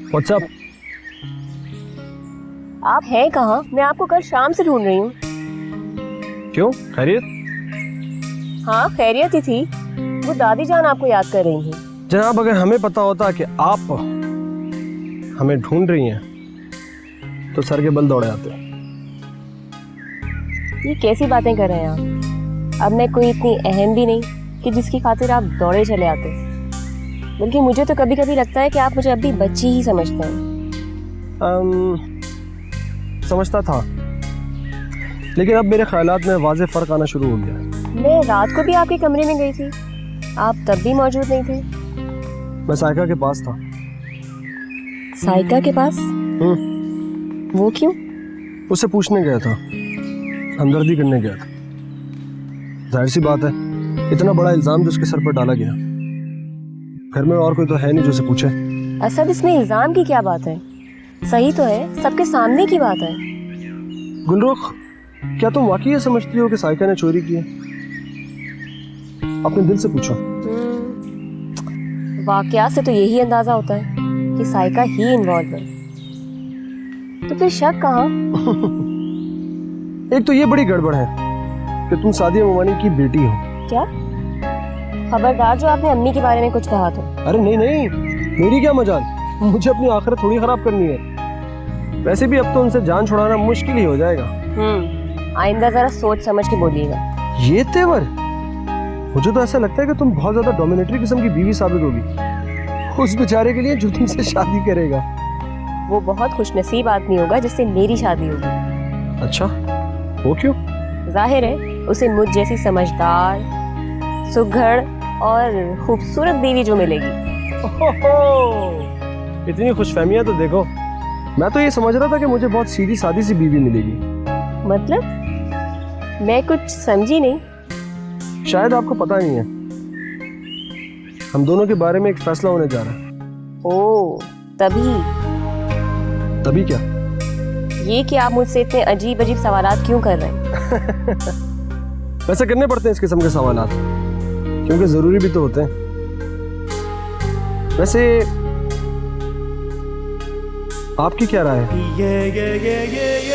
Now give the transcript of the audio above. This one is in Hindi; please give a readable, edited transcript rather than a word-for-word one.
व्हाट्सअप? आप हैं कहाँ? मैं आपको कल शाम से ढूंढ रही हूँ। क्यों, खैरियत? हाँ खैरियत ही थी। वो दादी जान आपको याद कर रही थी। जनाब, अगर हमें पता होता कि आप हमें ढूंढ रही हैं तो सर के बल दौड़े आते। ये कैसी बातें कर रहे हैं आप? अब मैं कोई इतनी अहम भी नहीं कि जिसकी खातिर आप दौड़े चले आते। बल्कि मुझे तो कभी कभी लगता है कि आप मुझे अभी बच्ची ही समझते हैं। समझता था, लेकिन अब मेरे ख्यालात में वाज़ेह फ़र्क आना शुरू हो गया है। मैं रात को भी आपके कमरे में गई थी, आप तब भी मौजूद नहीं थे। मैं साइका के पास था। साइका के पास? वो क्यों? उससे पूछने गया था, हमदर्दी करने गया था। जाहिर सी बात है, इतना बड़ा इल्ज़ाम जो उसके सर पर डाला गया, घर में और कोई तो है नहीं जो उसे पूछे। असद, इसमें इल्जाम की क्या बात है? सही तो है, सबके सामने की बात है। गुलरुख, क्या तुम वाकई ये समझती हो कि साइका ने चोरी की है? अपने दिल से पूछो। वाकया से तो यही अंदाजा होता है कि साइका ही इन्वॉल्व है। तो फिर शक कहाँ? एक तो ये बड़ी गड़बड़ है कि तुम सादिया मोमानी की बेटी हो। क्या? खबरदार जो आपने अम्मी के बारे में कुछ कहा तो। अरे नहीं नहीं, मेरी क्या मजाल, मुझे अपनी आखिरत थोड़ी खराब करनी है। वैसे भी अब तो उनसे जान छुड़ाना मुश्किल ही हो जाएगा। आइंदा जरा सोच समझ के बोलिएगा। ये तेवर, मुझे तो ऐसा लगता है कि तुम बहुत ज्यादा डोमिनेटरी किस्म की बीवी साबित होगी उस बेचारे के लिए जो तुमसे शादी करेगा। वो बहुत खुशनसीब आदमी होगा जिससे मेरी शादी होगी। अच्छा, वो क्यों? जाहिर है उसे मुझ जैसी समझदार, सुघड़ और खूबसूरत बीवी जो मिलेगी। इतनी खुशफहमियां तो देखो। मैं तो ये समझ रहा था कि मुझे बहुत सीधी सादी सी बीवी मिलेगी। मतलब? मैं कुछ समझी नहीं। शायद आपको पता नहीं है, हम दोनों के बारे में एक फैसला होने जा रहा है। ओह, तभी क्या? ये कि आप मुझसे इतने अजीब अजीब सवालात क्यों कर रहे हैं? वैसे करने पड़ते हैं इस किस्म के सवालात, क्योंकि जरूरी भी तो होते हैं। वैसे आपकी क्या राय है?